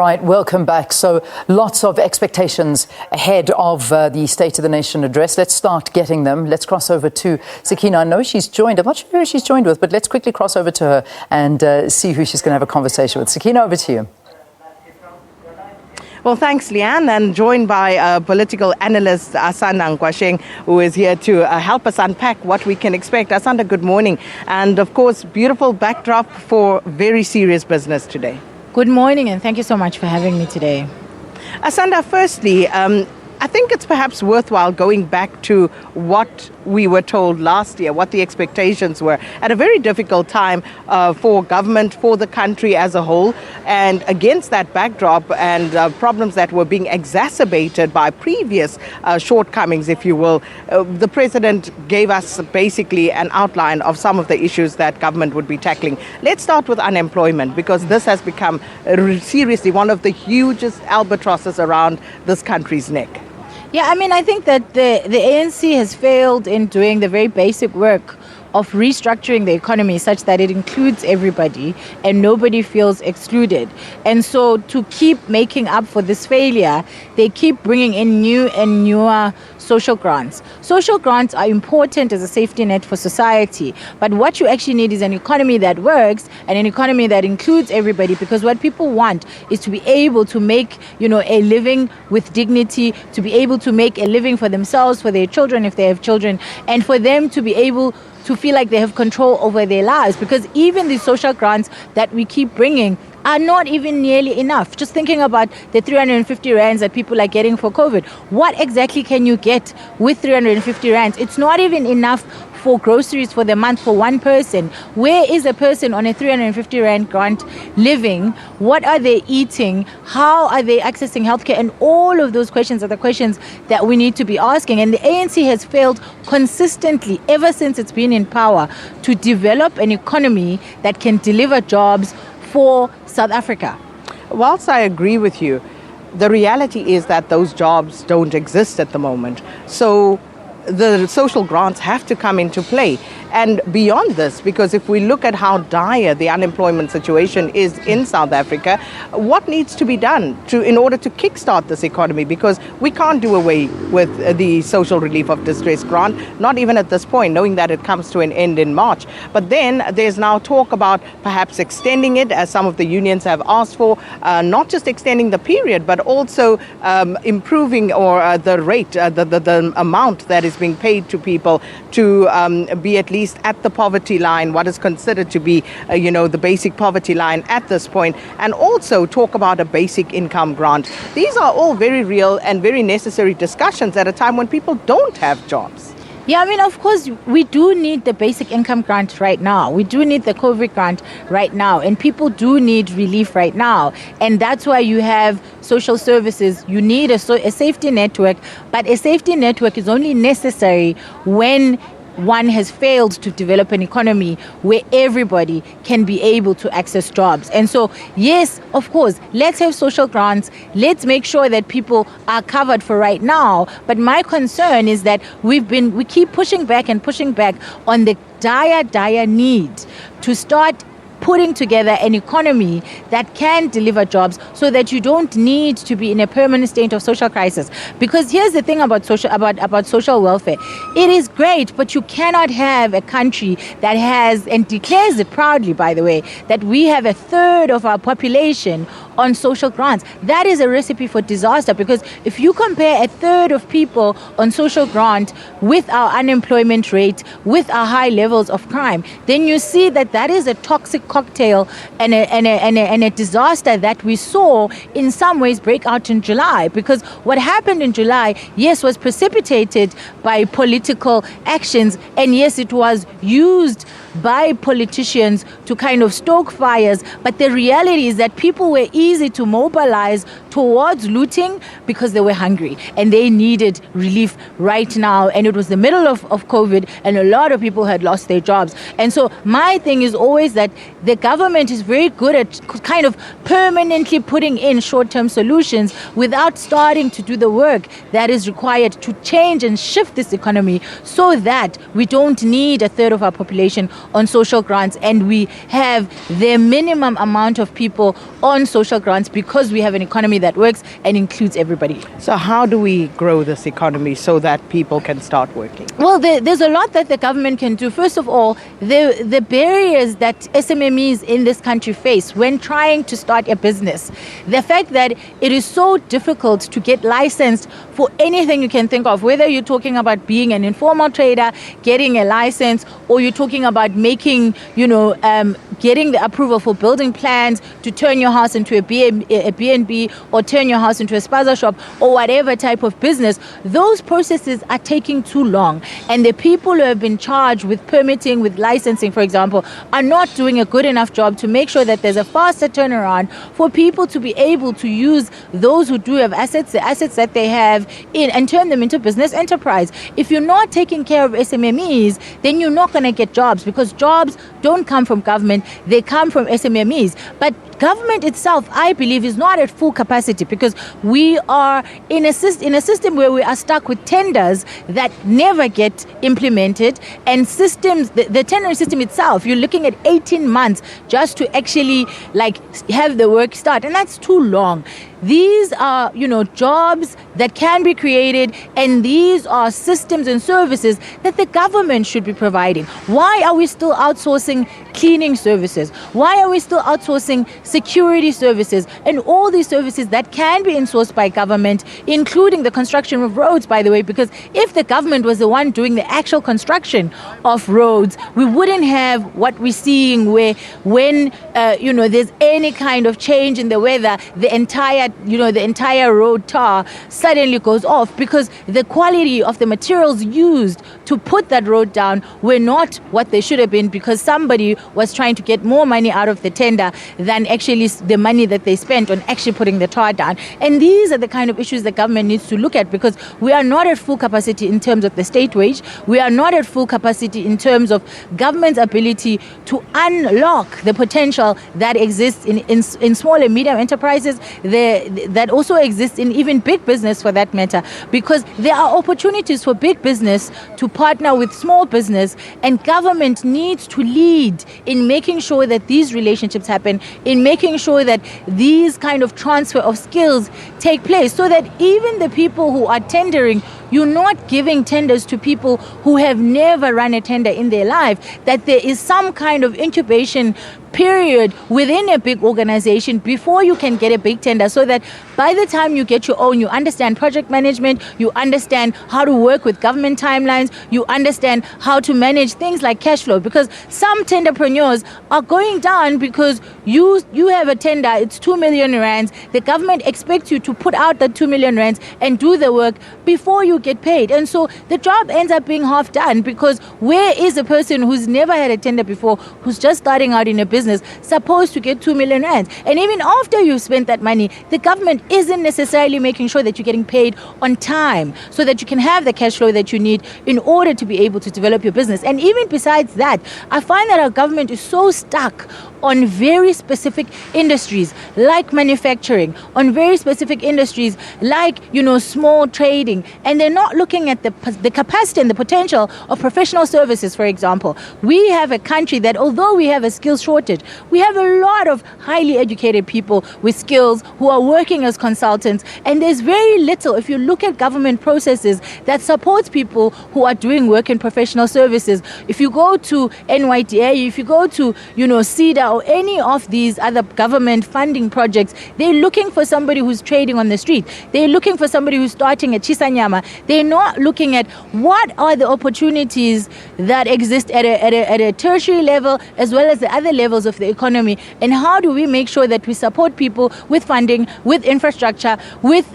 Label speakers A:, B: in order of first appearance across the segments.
A: right, welcome back. So lots of expectations ahead of the State of the Nation address. Let's start getting them. Let's cross over to Sakina. I know she's joined. I'm not sure who she's joined with, but let's quickly cross over to her and see who she's going to have a conversation with. Sakina, over to you.
B: Well, thanks, Leanne, and joined by political analyst Asanda Ngoasheng, who is here to help us unpack what we can expect. Asanda, good morning. And, of course, beautiful backdrop for very serious business today.
C: Good morning, and thank you so much for having me today.
B: Asanda, firstly, I think it's perhaps worthwhile going back to what we were told last year, what the expectations were at a very difficult time for government, for the country as a whole. And against that backdrop and problems that were being exacerbated by previous shortcomings, if you will, the president gave us basically an outline of some of the issues that government would be tackling. Let's start with unemployment, because this has become seriously one of the hugest albatrosses around this country's neck.
C: Yeah, I mean, I think that the ANC has failed in doing the very basic work of restructuring the economy such that it includes everybody and nobody feels excluded. And so to keep making up for this failure, they keep bringing in new and newer social grants. Social grants are important as a safety net for society, but what you actually need is an economy that works and an economy that includes everybody, because what people want is to be able to make, a living with dignity, to be able to make a living for themselves, for their children if they have children, and for them to be able to feel like they have control over their lives, because even the social grants that we keep bringing are not even nearly enough. Just thinking about the 350 rands that people are getting for COVID. What exactly can you get with 350 rands? It's not even enough for groceries for the month for one person. Where is a person on a 350 rand grant living? What are they eating? How are they accessing healthcare? And all of those questions are the questions that we need to be asking. And the ANC has failed consistently ever since it's been in power to develop an economy that can deliver jobs for South Africa.
B: Whilst I agree with you, the reality is that those jobs don't exist at the moment. So the social grants have to come into play. And beyond this, because if we look at how dire the unemployment situation is in South Africa, what needs to be done in order to kickstart this economy? Because we can't do away with the social relief of distress grant, not even at this point, knowing that it comes to an end in March. But then there's now talk about perhaps extending it, as some of the unions have asked for, not just extending the period, but also improving the rate, the amount that is being paid to people to be at least at the poverty line, what is considered to be, the basic poverty line at this point, and also talk about a basic income grant. These are all very real and very necessary discussions at a time when people don't have jobs.
C: Yeah, I mean, of course, we do need the basic income grant right now. We do need the COVID grant right now. And people do need relief right now. And that's why you have social services. You need a safety network. But a safety network is only necessary when one has failed to develop an economy where everybody can be able to access jobs. And so, yes, of course, let's have social grants. Let's make sure that people are covered for right now. But my concern is that we keep pushing back on the dire need to start putting together an economy that can deliver jobs so that you don't need to be in a permanent state of social crisis. Because here's the thing about social welfare. It is great, but you cannot have a country that has, and declares it proudly, by the way, that we have a third of our population on social grants. That is a recipe for disaster, because if you compare a third of people on social grant with our unemployment rate, with our high levels of crime, then you see that is a toxic cocktail and a disaster that we saw in some ways break out in July. Because what happened in July, yes, was precipitated by political actions, and yes, it was used by politicians to kind of stoke fires. But the reality is that people were easy to mobilize towards looting because they were hungry and they needed relief right now. And it was the middle of COVID and a lot of people had lost their jobs. And so my thing is always that the government is very good at kind of permanently putting in short-term solutions without starting to do the work that is required to change and shift this economy so that we don't need a third of our population on social grants and we have the minimum amount of people on social grants because we have an economy that works and includes everybody.
B: So how do we grow this economy so that people can start working?
C: Well, there's a lot that the government can do. First of all, the barriers that SMMEs in this country face when trying to start a business. The fact that it is so difficult to get licensed for anything you can think of, whether you're talking about being an informal trader, getting a license, or you're talking about making, getting the approval for building plans to turn your house into a B&B or turn your house into a spaza shop or whatever type of business, those processes are taking too long. And the people who have been charged with permitting, with licensing, for example, are not doing a good enough job to make sure that there's a faster turnaround for people to be able to use those who do have assets, the assets that they have, and turn them into business enterprise. If you're not taking care of SMMEs, then you're not going to get jobs because jobs don't come from government, they come from SMMEs. But government itself, I believe, is not at full capacity because we are in a system where we are stuck with tenders that never get implemented and systems, the tendering system itself, you're looking at 18 months just to actually have the work start, and that's too long. These are, jobs that can be created, and these are systems and services that the government should be providing. Why are we still outsourcing cleaning services? Why are we still outsourcing security services and all these services that can be insourced by government, including the construction of roads, by the way? Because if the government was the one doing the actual construction of roads, we wouldn't have what we're seeing where when there's any kind of change in the weather, the entire road tar suddenly goes off because the quality of the materials used to put that road down were not what they should have been because somebody was trying to get more money out of the tender than actually the money that they spent on actually putting the tar down. And these are the kind of issues the government needs to look at because we are not at full capacity in terms of the state wage. We are not at full capacity in terms of government's ability to unlock the potential that exists in small and medium enterprises, that also exists in even big business for that matter, because there are opportunities for big business to partner with small business, and government needs to lead in making sure that these relationships happen, in making sure that these kind of transfer of skills take place, so that even the people who are tendering, you're not giving tenders to people who have never run a tender in their life, that there is some kind of incubation period within a big organization before you can get a big tender, so that by the time you get your own, you understand project management, you understand how to work with government timelines, you understand how to manage things like cash flow, because some tenderpreneurs are going down because you have a tender, it's 2 million rands, the government expects you to put out that 2 million rands and do the work before you get paid, and so the job ends up being half done, because where is a person who's never had a tender before, who's just starting out in a business, supposed to get 2 million rands? And even after you've spent that money, the government isn't necessarily making sure that you're getting paid on time so that you can have the cash flow that you need in order to be able to develop your business. And even besides that, I find that our government is so stuck on very specific industries like manufacturing, on very specific industries like, small trading, and they're not looking at the capacity and the potential of professional services, for example. We have a country that, although we have a skills shortage, we have a lot of highly educated people with skills who are working as consultants, and there's very little, if you look at government processes, that supports people who are doing work in professional services. If you go to NYDA, if you go to, CEDA, or any of these other government funding projects, they're looking for somebody who's trading on the street. They're looking for somebody who's starting at Chisanyama. They're not looking at what are the opportunities that exist at a tertiary level as well as the other levels of the economy, and how do we make sure that we support people with funding, with infrastructure, with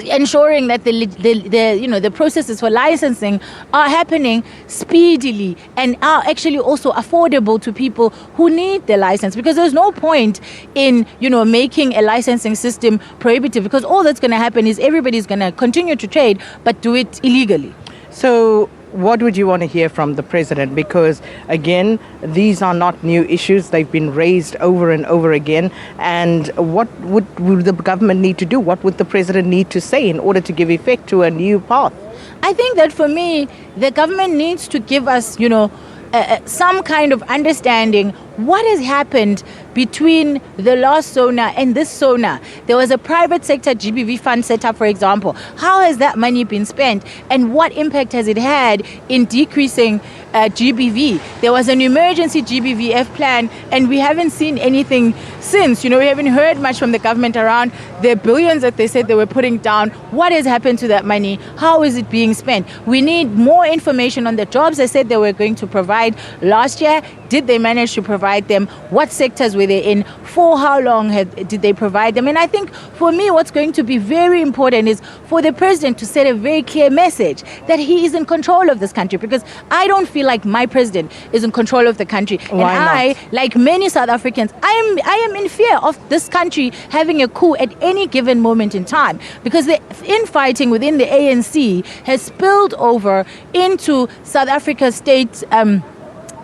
C: ensuring that the processes for licensing are happening speedily and are actually also affordable to people who need the license, because there's no point in making a licensing system prohibitive, because all that's going to happen is everybody's going to continue to trade but do it illegally.
B: So what would you want to hear from the president? Because, again, these are not new issues. They've been raised over and over again. And what would the government need to do? What would the president need to say in order to give effect to a new path?
C: I think that for me, the government needs to give us, some kind of understanding what has happened between the last SONA and this SONA. There was a private sector GBV fund set up, for example. How has that money been spent, and what impact has it had in decreasing GBV? There was an emergency GBVF plan, and we haven't seen anything since. We haven't heard much from the government around the billions that they said they were putting down. What has happened to that money? How is it being spent? We need more information on the jobs they said they were going to provide last year. Did they manage to provide them? What sectors were they in? For how long did they provide them? And I think for me, what's going to be very important is for the president to set a very clear message that he is in control of this country, because I don't feel like my president is in control of the country.
B: Why
C: and I,
B: not?
C: like many South Africans, I am in fear of this country having a coup at any given moment in time, because the infighting within the ANC has spilled over into South Africa's state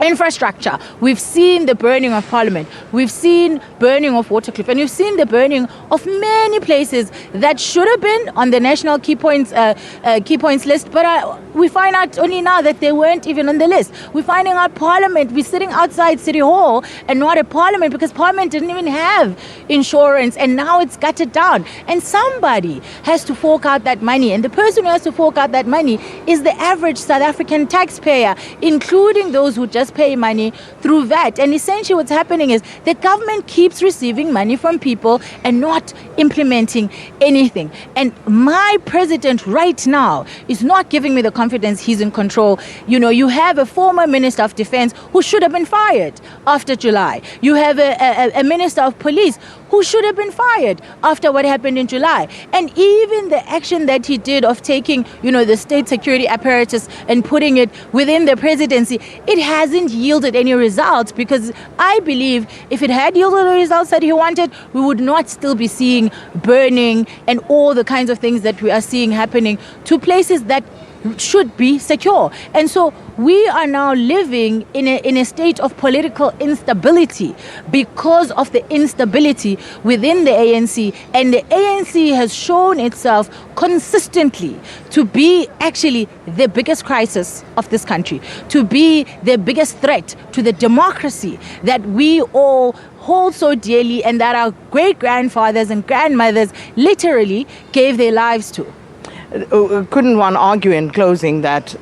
C: infrastructure. We've seen the burning of Parliament. We've seen burning of Waterkloof, and we've seen the burning of many places that should have been on the national key points list. But we find out only now that they weren't even on the list. We're finding out Parliament. We're sitting outside City Hall and not at Parliament, because Parliament didn't even have insurance, and now it's gutted down. And somebody has to fork out that money, and the person who has to fork out that money is the average South African taxpayer, including those who just pay money through VAT. And essentially what's happening is the government keeps receiving money from people and not implementing anything. And my president right now is not giving me the confidence he's in control. You have a former Minister of Defense who should have been fired after July. You have a Minister of Police who should have been fired after what happened in July. And even the action that he did of taking, the state security apparatus and putting it within the presidency, it hasn't yielded any results, because I believe if it had yielded the results that he wanted, we would not still be seeing burning and all the kinds of things that we are seeing happening to places that should be secure. And so we are now living in a state of political instability because of the instability within the ANC. And the ANC has shown itself consistently to be actually the biggest crisis of this country, to be the biggest threat to the democracy that we all hold so dearly, and that our great-grandfathers and grandmothers literally gave their lives to.
B: Couldn't one argue in closing that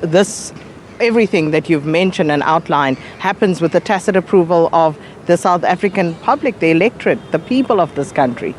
B: everything that you've mentioned and outlined happens with the tacit approval of the South African public, the electorate, the people of this country?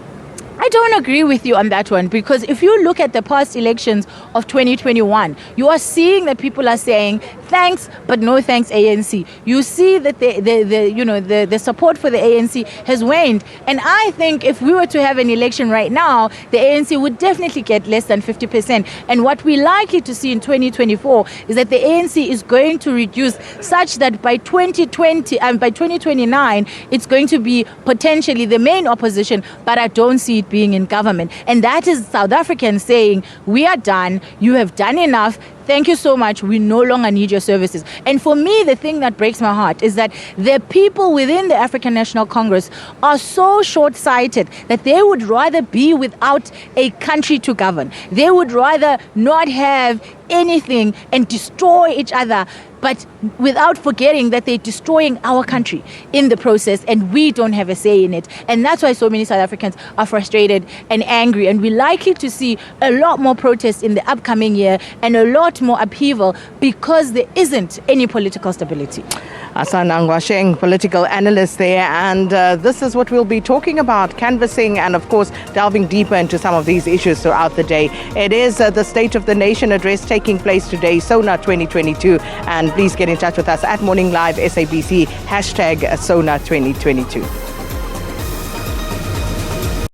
C: I don't agree with you on that one, because if you look at the past elections of 2021, you are seeing that people are saying thanks, but no thanks ANC. You see that the support for the ANC has waned. And I think if we were to have an election right now, the ANC would definitely get less than 50%. And what we're likely to see in 2024 is that the ANC is going to reduce such that by 2020 and by 2029, it's going to be potentially the main opposition, but I don't see it being in government. And that is South Africans saying, we are done, you have done enough, thank you so much, we no longer need your services. And for me, the thing that breaks my heart is that the people within the African National Congress are so short-sighted that they would rather be without a country to govern. They would rather not have anything and destroy each other, but without forgetting that they're destroying our country in the process, and we don't have a say in it. And that's why so many South Africans are frustrated and angry, and we're likely to see a lot more protests in the upcoming year and a lot more upheaval, because there isn't any political stability.
B: Asanda Ngoasheng, political analyst there, and this is what we'll be talking about, canvassing and of course delving deeper into some of these issues throughout the day. It is the State of the Nation address taking place today, SONA 2022, and please get in touch with us at Morning Live SABC, #SONA 2022.